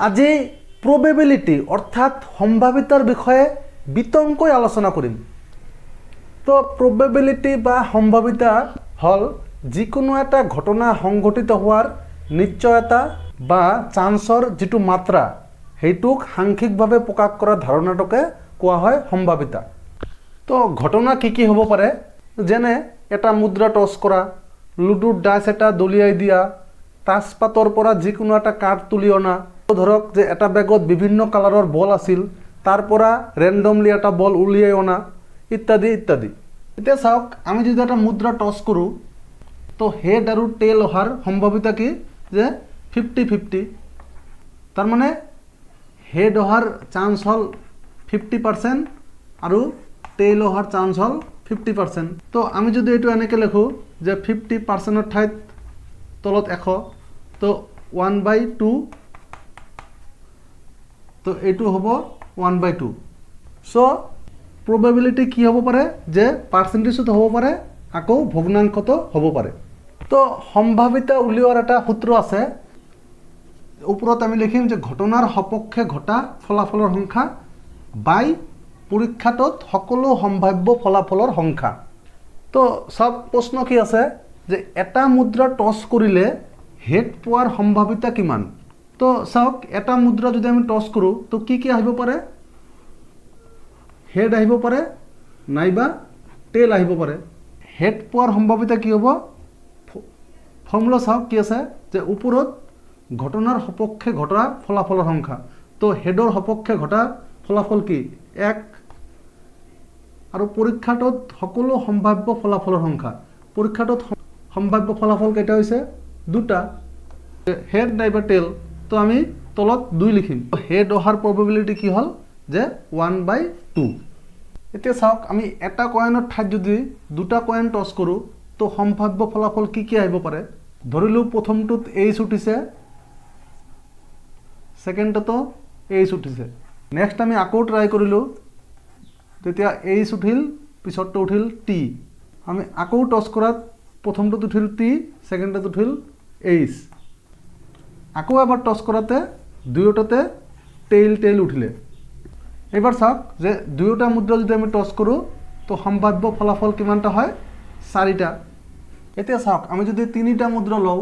আজি প্ৰবেবিলিটি অৰ্থাৎ সম্ভাবিতাৰ বিষয়ে বিতংকৈ আলোচনা কৰিম। তো প্ৰবেবিলিটি বা সম্ভাবিতা হল যিকোনো এটা ঘটনা সংঘটিত হওয়াৰ নিশ্চয়তা বা চান্সৰ যেটো মাত্ৰা সেইটোক সাংখ্যিকভাৱে প্ৰকাশ কৰা ধাৰণাটোকে কোৱা হয় সম্ভাবিতা। তো ঘটনা কি হ'ব পাৰে, যেনে এটা মুদ্ৰা টস কৰা, লুডুৰ ডাইচ এটা দলিয়াই দিয়া, তাজপাতৰ পৰা যিকোনো এটা কাৰ্ড তুলি অনা, ধৰক যে এটা বেগত বিভিন্ন কালাৰৰ বল আছিল, তাৰ পৰা ৰেণ্ডমলি এটা বল উলিয়াই অনা, ইত্যাদি ইত্যাদি। এতিয়া চাওক, আমি যদি এটা মুদ্রা টস কৰোঁ তো হেড আৰু টেইল অহাৰ সম্ভাৱিতা কি, যে 50-50। তাৰ মানে হেড অহাৰ চান্স হল 50% আৰু টেইল অহাৰ চান্স হল 50%। তো আমি যদি এইটো এনেকৈ লিখোঁ যে 50%ৰ ঠাইত তলত 100, তো 1/2, তো এইটো হ'ব 1/2। চ' প্ৰবেবিলিটি কি হ'ব পাৰে, যে পাৰ্চেণ্টেজত হ'ব পাৰে, আকৌ ভগ্নাংশতো হ'ব পাৰে। তো সম্ভাৱিতা উলিওৱাৰ এটা সূত্ৰ আছে, ওপৰত আমি লিখিম যে ঘটনাৰ সপক্ষে ঘটা ফলাফলৰ সংখ্যা বাই পৰীক্ষাটোত সকলো সম্ভাব্য ফলাফলৰ সংখ্যা। তো সব প্ৰশ্ন কি আছে, যে এটা মুদ্ৰা টস কৰিলে হেড পোৱাৰ সম্ভাৱিতা কিমান। তো চাওক, এটা মুদ্ৰা যদি আমি টস কৰোঁ তো কি আহিব পাৰে, হেড আহিব পাৰে নাইবা টেইল আহিব পাৰে। হেড পোৱাৰ সম্ভাৱিতা কি হ'ব, ফৰ্মুলা চাওক কি আছে, যে ওপৰত ঘটনাৰ সপক্ষে ঘটা ফলাফলৰ সংখ্যা। তো হেডৰ সপক্ষে ঘটা ফলাফল কি 1, আৰু পৰীক্ষাটোত সকলো সম্ভাব্য ফলাফলৰ সংখ্যা। পৰীক্ষাটোত সম্ভাব্য ফলাফল কেইটা হৈছে 2টা, হেড নাইবা টেইল। তো আমি তলত 2 লিখিম। হেড অহাৰ প্ৰবেবিলিটি কি হ'ল, যে 1/2। এতিয়া চাওক, আমি এটা কয়েনৰ ঠাইত যদি 2টা কয়েন টছ কৰোঁ তো সম্ভাব্য ফলাফল কি আহিব পাৰে। ধৰিলোঁ প্ৰথমটোত এইচ উঠিছে, ছেকেণ্ডটো এইচ উঠিছে। নেক্সট আমি আকৌ ট্ৰাই কৰিলোঁ, তেতিয়া এইচ উঠিল, পিছতটো উঠিল টি। আমি আকৌ টছ কৰাত প্ৰথমটোত উঠিল টি, ছেকেণ্ডটোত উঠিল এইচ। আকৌ এবাৰ টছ কৰাতে দুয়োটাতে টেইল উঠিলে। এইবাৰ চাওক, যে দুয়োটা মুদ্ৰা যদি আমি টছ কৰোঁ তো সম্ভাব্য ফলাফল কিমানটা হয়, 4টা। এতিয়া চাওক, আমি যদি 3টা মুদ্ৰা লওঁ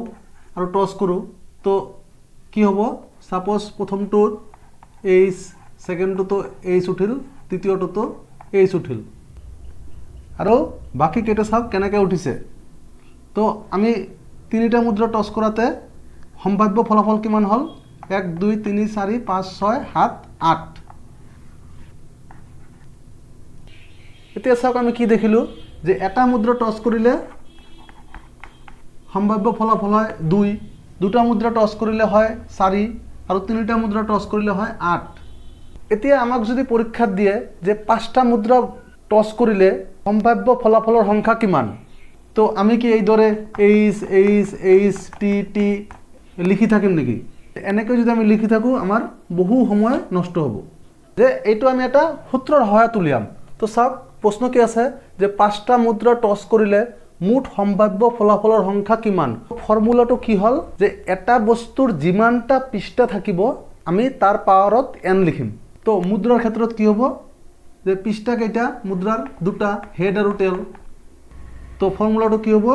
আৰু টছ কৰোঁ তো কি হ'ব, সাপোজ প্ৰথমটোত এইচ, ছেকেণ্ডটোতো এইচ উঠিল, তৃতীয়টোতো এইচ উঠিল, আৰু বাকী কেইটা চাওক কেনেকৈ উঠিছে। তো আমি 3টা মুদ্ৰা টছ কৰাতে সম্ভাব্য ফলাফল কিমান হ'ল, 1, 2, 3, 4, 5, 6, 7, 8। এতিয়া চাওক, আমি কি দেখিলোঁ, যে এটা মুদ্ৰা টছ কৰিলে সম্ভাব্য ফলাফল হয় 2, 2টা মুদ্ৰা টছ কৰিলে হয় 4, আৰু 3টা মুদ্ৰা টছ কৰিলে হয় 8। এতিয়া আমাক যদি পৰীক্ষাত দিয়ে যে 5টা মুদ্ৰা টছ কৰিলে সম্ভাব্য ফলাফলৰ সংখ্যা কিমান, তো আমি কি এইদৰে H H H T T লিখি থাকিম নেকি? এনেকৈ যদি আমি লিখি থাকোঁ আমাৰ বহু সময় নষ্ট হ'ব। যে এইটো আমি এটা সূত্ৰৰ সহায়ত উলিয়াম। তো চাওক, প্ৰশ্ন কি আছে, যে 5টা মুদ্ৰা টছ কৰিলে মুঠ সম্ভাব্য ফলাফলৰ সংখ্যা কিমান। ফৰ্মুলাটো কি হ'ল, যে এটা বস্তুৰ যিমানটা পৃষ্ঠা থাকিব আমি তাৰ পাৱাৰত n লিখিম। তো মুদ্ৰাৰ ক্ষেত্ৰত কি হ'ব, যে পৃষ্ঠা কেইটা মুদ্ৰাৰ 2টা, হেড আৰু টেইল। তো ফৰ্মুলাটো কি হ'ব,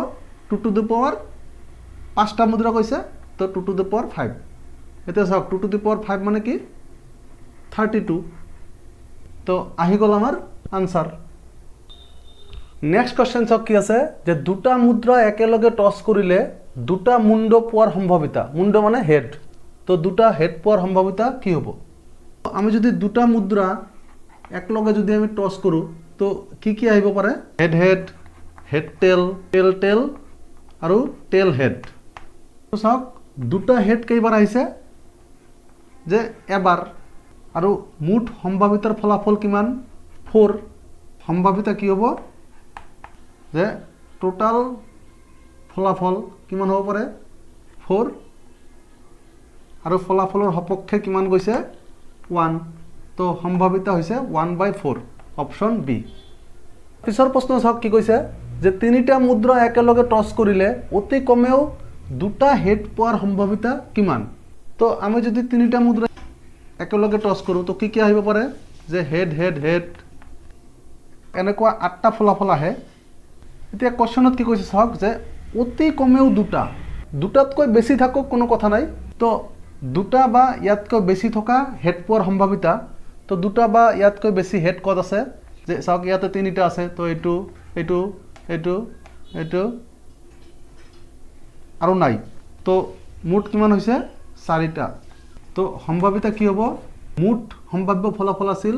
2 to the power, 5টা মুদ্ৰা কৈছে তো 2 to the power 5। এতিয়া চাওক, 2 to the power 5 মানে কি, 32। তো আহি গ'ল আমাৰ আনসাৰ। নেক্সট কুৱেশ্যন চাওক কি আছে, যে 2টা মুদ্ৰা একেলগে টছ কৰিলে 2টা মুণ্ড পোৱাৰ সম্ভাৱিতা। মুণ্ড মানে হেড। তো 2টা হেড পোৱাৰ সম্ভাৱিতা কি হ'ব। আমি যদি 2টা মুদ্ৰা একলগে যদি আমি টছ কৰোঁ তো কি আহিব পাৰে, head head, head tail, tail tail, আৰু টেইল হেড। তো চাওক, 2টা হেড কেইবাৰ আহিছে, যে এবাৰ, আৰু মুঠ সম্ভাৱিতাৰ ফলাফল কিমান, 4। সম্ভাৱিতা কি হ'ব, যে টোটাল ফলাফল কিমান হ'ব পাৰে, 4, আৰু ফলাফলৰ সপক্ষে কিমান গৈছে, 1। তো সম্ভাৱিতা হৈছে 1/4, অপশ্যন বি। পিছৰ প্ৰশ্ন চাওক কি কৈছে, যে 3টা মুদ্ৰা একেলগে টছ কৰিলে অতি কমেও 2টা হেড পোৱাৰ সম্ভাৱিতা কিমান। তো আমি যদি 3টা মুদ্ৰা একেলগে টছ কৰোঁ তো কি আহিব পাৰে যে হেড হেড হেড এনেকুৱা 8টা ফলাফল আহে। এতিয়া কোৱেশ্যনত কি কৈছে চাওক যে অতি কমেও দুটাতকৈ বেছি থাকক কোনো কথা নাই, তো দুটা বা ইয়াতকৈ বেছি থকা হেড পোৱাৰ সম্ভাৱিতা, তো দুটা বা ইয়াতকৈ বেছি হেড ক'ত আছে যে চাওক ইয়াতে 3টা আছে, তো এইটো এইটো এইটো এইটো আৰু নাই, তো মুঠ কিমান হৈছে 4টা। তো সম্ভাৱিতা কি হ'ব, মুঠ সম্ভাৱ্য ফলাফল আছিল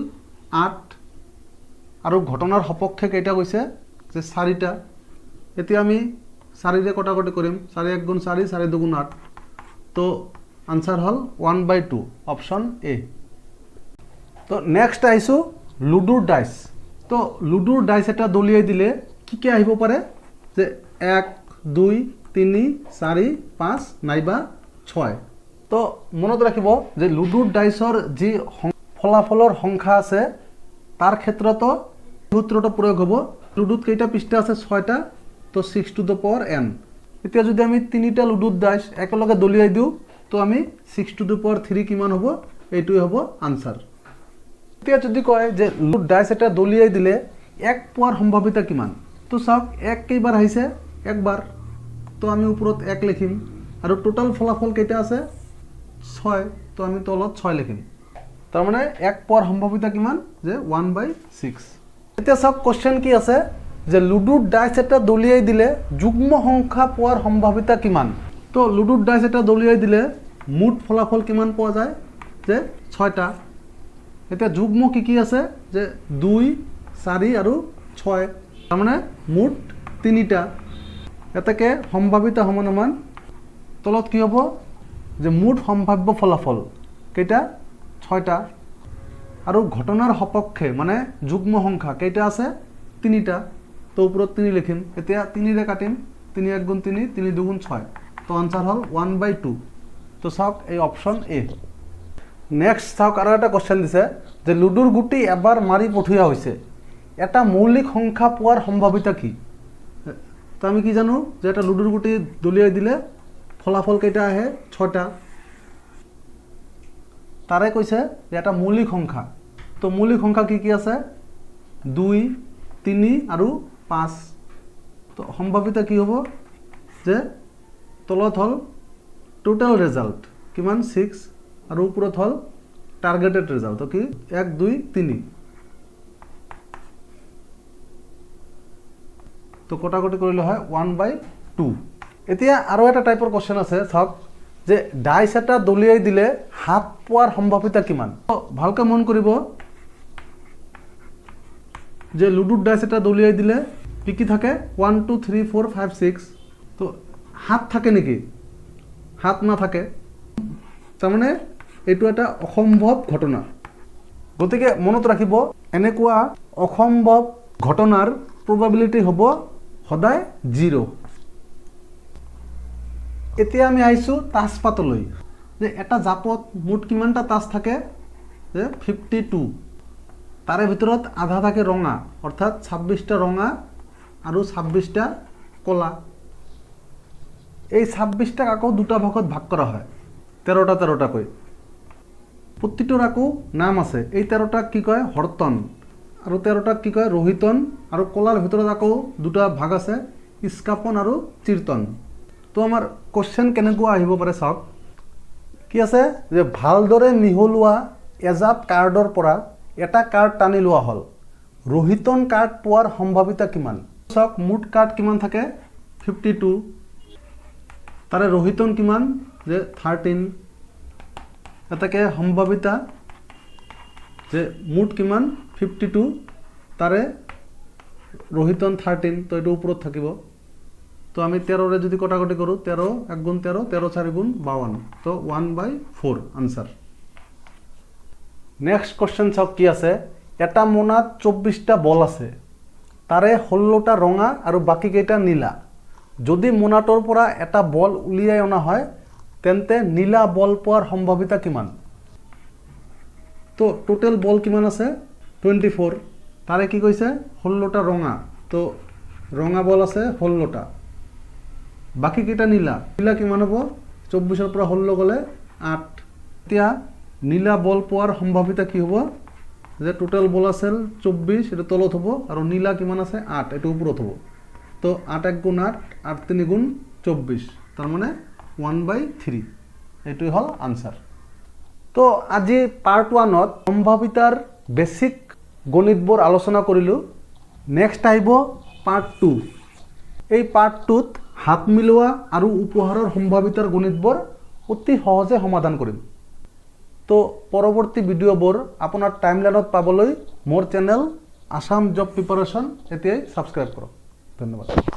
8 আৰু ঘটনাৰ সপক্ষে কেইটা কৈছে যে 4টা। এতিয়া আমি 4ৰে কটাকটি কৰিম, 4 1 গুণ 4 4 2 গুণ 8, তো আনসাৰ হ'ল 1/2 অপশ্যন এ। তো নেক্সট আহিছোঁ লুডুৰ ডাইচ। তো লুডুৰ ডাইচ এটা দলিয়াই দিলে কি কি আহিব পাৰে যে 1 2 3 4 5 নাইবা 6। তো মনত ৰাখিব যে লুডুৰ ডাইচৰ যি ফলাফলৰ সংখ্যা আছে তাৰ ক্ষেত্ৰতো সূত্ৰটো প্ৰয়োগ হ'ব। লুডুত কেইটা পৃষ্ঠা আছে 6টা, তো 6 to the power n। এতিয়া যদি আমি 3টা লুডুৰ ডাইচ একেলগে দলিয়াই দিওঁ তো আমি 6 to the power 3 কিমান হ'ব, এইটোৱে হ'ব আনসাৰ। এতিয়া যদি কয় যে লুডুৰ ডাইচ এটা দলিয়াই দিলে 1 পোৱাৰ সম্ভাৱিতা কিমান, তো চাওক 1 কেইবাৰ আহিছে, একবাৰ, তো আমি ওপৰত 1 লিখিম আৰু টোটাল ফলাফল কেইটা আছে 6, তো আমি তলত 6 লিখিম। তাৰমানে 1 পোৱাৰ সম্ভাৱিতা কিমান যে 1/6। এতিয়া চাওক কোৱেশ্যন কি আছে যে লুডুৰ ডাইচ এটা দলিয়াই দিলে যুগ্ম সংখ্যা পোৱাৰ সম্ভাৱিতা কিমান। তো লুডুৰ ডাইচ এটা দলিয়াই দিলে মুঠ ফলাফল কিমান পোৱা যায় যে 6টা। এতিয়া যুগ্ম কি কি আছে যে 2 4 আৰু 6, তাৰমানে মুঠ 3টা। এটাকে সম্ভাৱিতা সমান তলত কি হ'ব যে মুঠ সম্ভাৱ্য ফলাফল কেইটা 6টা আৰু ঘটনাৰ সপক্ষে মানে যুগ্ম সংখ্যা কেইটা আছে 3টা, তো ওপৰত 3 লিখিম। এতিয়া 3ৰে কাটিম, 3 1 গুণ 3 3 2 গুণ 6, তো আনসাৰ হ'ল 1/2। তো চাওক এই অপশ্যন এ। নেক্সট চাওক আৰু এটা কোৱেশ্যন দিছে যে লুডুৰ গুটি এবাৰ মাৰি পঠিওৱা হৈছে, এটা মৌলিক সংখ্যা পোৱাৰ সম্ভাৱিতা কি। তো আমি কি জানো যে এটা লুডুৰ গুটি দলিয়াই দিলে ফলাফল কেইটা আহে 6টা, তাৰে কৈছে যে এটা মৌলিক সংখ্যা। তো মৌলিক সংখ্যা কি কি আছে 2 3 আৰু 5। তো সম্ভাৱিতা কি হ'ব যে তলত হ'ল টোটাল ৰেজাল্ট কিমান 6 আৰু ওপৰত হ'ল টাৰ্গেটেড ৰেজাল্ট, তো কি 1 2 3। তো কটাকটি কৰিলে হয় 1/2। এতিয়া আৰু এটা টাইপৰ কোৱেশ্যন আছে চাওক যে ডাইচ এটা দলিয়াই দিলে 7 পোৱাৰ সম্ভাৱিতা কিমান। তো ভালকৈ মন কৰিব যে লুডুৰ ডাইচ এটা দলিয়াই দিলে কি কি থাকে 1 2 3 4 5 6, তো 7 থাকে নেকি, 7 নাথাকে, তাৰমানে এইটো এটা অসম্ভৱ ঘটনা। গতিকে মনত ৰাখিব এনেকুৱা অসম্ভৱ ঘটনাৰ প্ৰবাবিলিটি হ'ব সদায় 0। এতিয়া আমি আহিছোঁ তাজপাতলৈ যে এটা জাপত মুঠ কিমানটা তাজ থাকে যে 52, তাৰে ভিতৰত আধা থাকে ৰঙা, অৰ্থাৎ 26টা ৰঙা আৰু 26টা কলা। এই 26টাক আকৌ দুটা ভাগত ভাগ কৰা হয় 13টা 13টাকৈ। প্ৰতিটোৰ আকৌ নাম আছে, এই 13টাক কি কয় হৰ্তন আৰু 13টাক কি কয় ৰোহিতন, আৰু কলাৰ ভিতৰত আকৌ দুটা ভাগ আছে ইস্কাপন আৰু চিৰ্তন। তো আমাৰ কোৱেশ্যন কেনেকুৱা আহিব পাৰে চাওক, কি আছে যে ভালদৰে মিহলোৱা এজাপ কাৰ্ডৰ পৰা এটা কাৰ্ড টানি লোৱা হ'ল, ৰোহিতন কাৰ্ড পোৱাৰ সম্ভাৱিতা কিমান। চাওক মুঠ কাৰ্ড কিমান থাকে 52, তাৰে ৰোহিতন কিমান যে 13। এটাকে সম্ভাৱিতা যে মুঠ কিমান 52, তাৰে ৰোহিতন 13, তো এইটো ওপৰত থাকিব। তো আমি 13ৰে যদি কটাকটি কৰোঁ 13 1 গুণ 13 13 4 গুণ 52, তো 1/4 আনসাৰ। নেক্সট কোৱেশ্যন চাওক কি আছে, এটা মোনাত 24টা বল আছে, তাৰে 16টা ৰঙা আৰু বাকীকেইটা নীলা। যদি মোনাটোৰ পৰা এটা বল উলিয়াই অনা হয় তেন্তে নীলা বল পোৱাৰ সম্ভাৱিতা কিমান। তো টোটেল বল কিমান আছে 24, তাৰে কি কৈছে 16টা ৰঙা, তো ৰঙা বল আছে 16টা, বাকীকেইটা নীলা, নীলা কিমান হ'ব 24ৰ পৰা 16 গ'লে 8। এতিয়া নীলা বল পোৱাৰ সম্ভাৱিতা কি হ'ব যে টোটাল বল আছিল 24 এটা তলত হ'ব আৰু নীলা কিমান আছে 8 এটা ওপৰত হ'ব তো 8 1 গুণ 8 8 3 গুণ 24 তাৰ মানে 1/3 এইটোই হল আনসাৰ তো আজি পাৰ্ট 1 ত সম্ভাৱিতাৰ বেসিক গণিতবোৰ আলোচনা কৰিলো নেক্সট আহিব পাৰ্ট 2 এই পাৰ্ট 2 ত হাত মিলোৱা আৰু উপহাৰৰ সম্ভাৱিতাৰ গণিতবোৰ অতি সহজে সমাধান কৰিম তো পৰৱৰ্তী ভিডিঅ'বোৰ আপোনাৰ টাইমলাইনত পাবলৈ মোৰ চেনেল আসাম জব প্ৰিপাৰেচন এতিয়াই সাবস্ক্ৰাইব কৰক ধন্যবাদ